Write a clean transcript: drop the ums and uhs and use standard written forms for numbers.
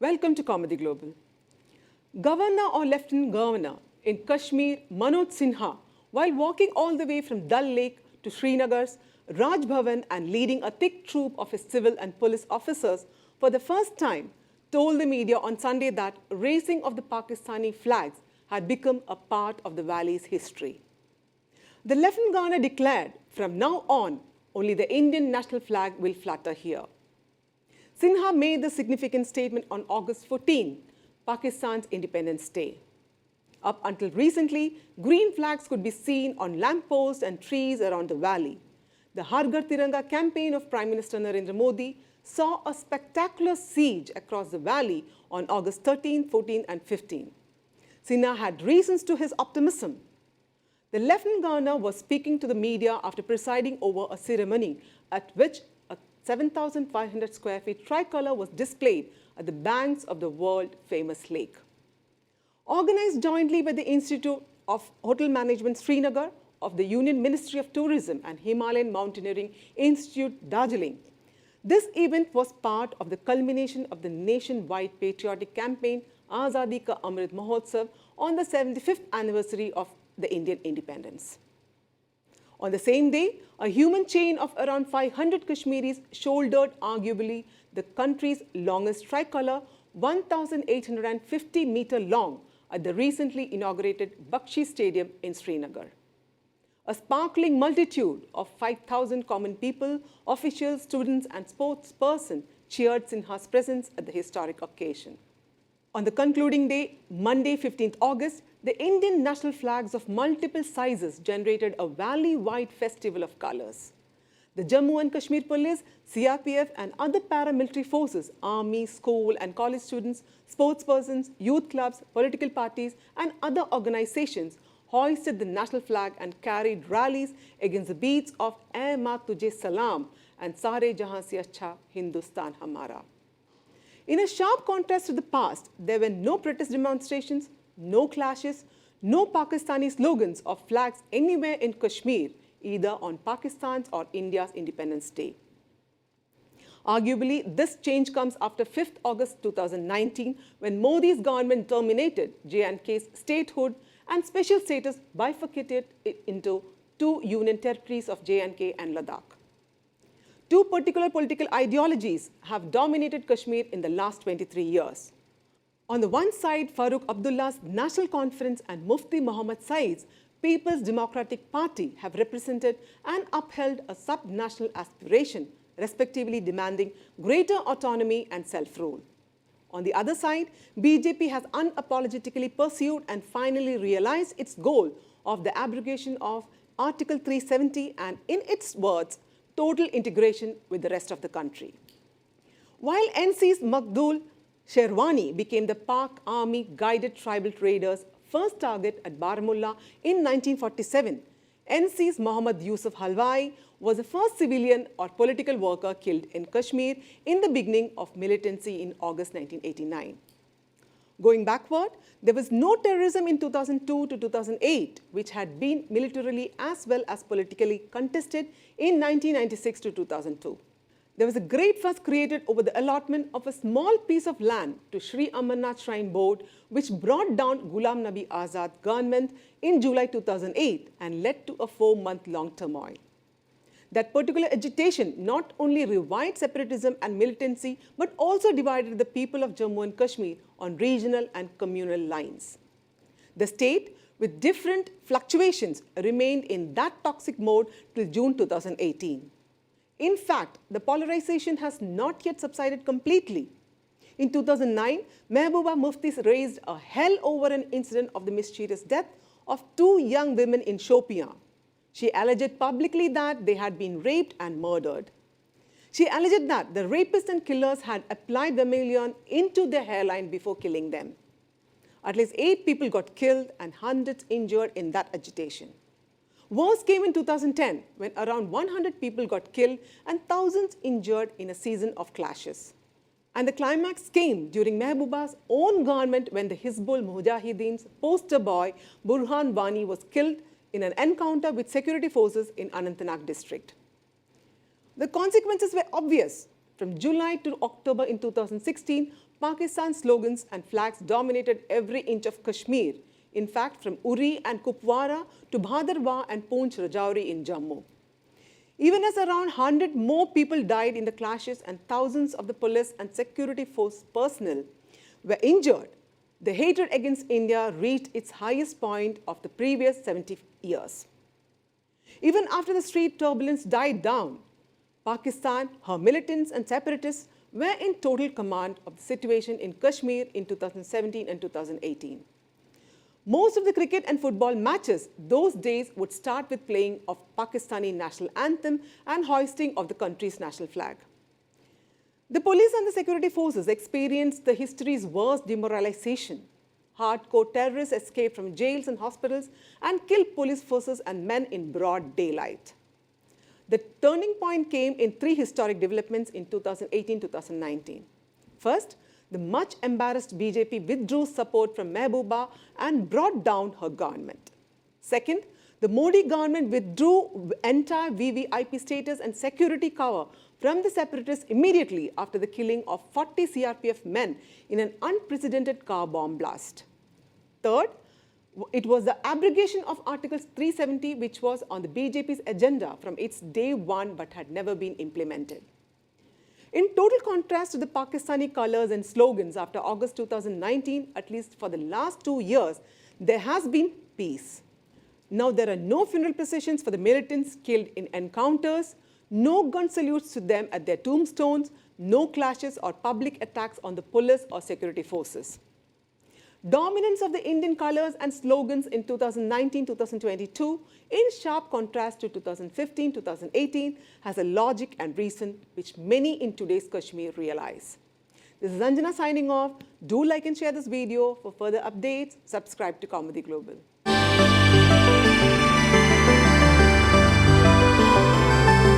Welcome to Comedy Global. Governor or Lieutenant Governor in Kashmir, Manoj Sinha, while walking all the way from Dal Lake to Srinagar's Raj Bhavan and leading a thick troop of his civil and police officers for the first time, told the media on Sunday that raising of the Pakistani flags had become a part of the valley's history. The Lieutenant Governor declared, from now on, only the Indian national flag will flutter here. Sinha made the significant statement on August 14, Pakistan's Independence Day. Up until recently, green flags could be seen on lampposts and trees around the valley. The Har Ghar Tiranga campaign of Prime Minister Narendra Modi saw a spectacular siege across the valley on August 13, 14 and 15. Sinha had reasons to his optimism. The Lieutenant Governor was speaking to the media after presiding over a ceremony at which a 7,500 square feet tricolour was displayed at the banks of the world-famous lake. Organized jointly by the Institute of Hotel Management Srinagar, of the Union Ministry of Tourism and Himalayan Mountaineering Institute, Darjeeling, this event was part of the culmination of the nationwide patriotic campaign Azadi Ka Amrit Mahotsav on the 75th anniversary of the Indian independence. On the same day, a human chain of around 500 Kashmiris shouldered arguably the country's longest tricolour, 1,850 meter long, at the recently inaugurated Bakshi Stadium in Srinagar. A sparkling multitude of 5,000 common people, officials, students and sportspersons cheered Sinha's presence at the historic occasion. On the concluding day, Monday 15th August, the Indian national flags of multiple sizes generated a valley-wide festival of colours. The Jammu and Kashmir Police, CRPF and other paramilitary forces, army, school and college students, sportspersons, youth clubs, political parties and other organizations hoisted the national flag and carried rallies against the beats of "Ae Maa Tujhe Salam" and "Sare Jahan Se Achha Hindustan Hamara." In a sharp contrast to the past, there were no protest demonstrations, no clashes, no Pakistani slogans or flags anywhere in Kashmir, either on Pakistan's or India's Independence Day. Arguably, this change comes after 5th August 2019, when Modi's government terminated J&K's statehood and special status, bifurcated it into two union territories of J&K and Ladakh. Two particular political ideologies have dominated Kashmir in the last 23 years. On the one side, Farooq Abdullah's National Conference and Mufti Muhammad Saeed's People's Democratic Party have represented and upheld a sub-national aspiration, respectively demanding greater autonomy and self-rule. On the other side, BJP has unapologetically pursued and finally realized its goal of the abrogation of Article 370 and, in its words, total integration with the rest of the country. While NC's Makdul Sherwani became the Pak Army-guided tribal raiders' first target at Baramulla in 1947, NC's Mohammad Yusuf Halwai was the first civilian or political worker killed in Kashmir in the beginning of militancy in August 1989. Going backward, there was no terrorism in 2002 to 2008, which had been militarily as well as politically contested in 1996 to 2002. There was a great fuss created over the allotment of a small piece of land to Sri Amarnath Shrine Board, which brought down Ghulam Nabi Azad's government in July 2008 and led to a 4-month-long turmoil. That particular agitation not only revived separatism and militancy, but also divided the people of Jammu and Kashmir on regional and communal lines. The state, with different fluctuations, remained in that toxic mode till June 2018. In fact, the polarization has not yet subsided completely. In 2009, Mehbooba Mufti raised a hell over an incident of the mysterious death of 2 young women in Shopian. She alleged publicly that they had been raped and murdered. She alleged that the rapists and killers had applied vermilion into their hairline before killing them. At least 8 people got killed and hundreds injured in that agitation. Worse came in 2010, when around 100 people got killed and thousands injured in a season of clashes. And the climax came during Mehbooba's own government, when the Hizbul Mujahideen's poster boy Burhan Wani was killed in an encounter with security forces in Anantnag district. The consequences were obvious. From July to October in 2016, Pakistan's slogans and flags dominated every inch of Kashmir. In fact, from Uri and Kupwara to Bhadarwah and Poonch Rajouri in Jammu. Even as around 100 more people died in the clashes and thousands of the police and security force personnel were injured, the hatred against India reached its highest point of the previous 70 years. Even after the street turbulence died down, Pakistan, her militants and separatists were in total command of the situation in Kashmir in 2017 and 2018. Most of the cricket and football matches those days would start with playing of Pakistani national anthem and hoisting of the country's national flag. The police and the security forces experienced the history's worst demoralization. Hardcore terrorists escaped from jails and hospitals and killed police forces and men in broad daylight. The turning point came in three historic developments in 2018-2019. First, the much embarrassed BJP withdrew support from Mehbooba and brought down her government. Second, the Modi government withdrew entire VVIP status and security cover from the separatists immediately after the killing of 40 CRPF men in an unprecedented car bomb blast. Third, it was the abrogation of Article 370, which was on the BJP's agenda from its day one but had never been implemented. In total contrast to the Pakistani colors and slogans after August 2019, at least for the last 2 years, there has been peace. Now there are no funeral processions for the militants killed in encounters, no gun salutes to them at their tombstones, no clashes or public attacks on the police or security forces. Dominance of the Indian colors and slogans in 2019-2022, in sharp contrast to 2015-2018, has a logic and reason which many in today's Kashmir realize. This is Anjana signing off. Do like and share this video. For further updates, subscribe to Kaumudy Global.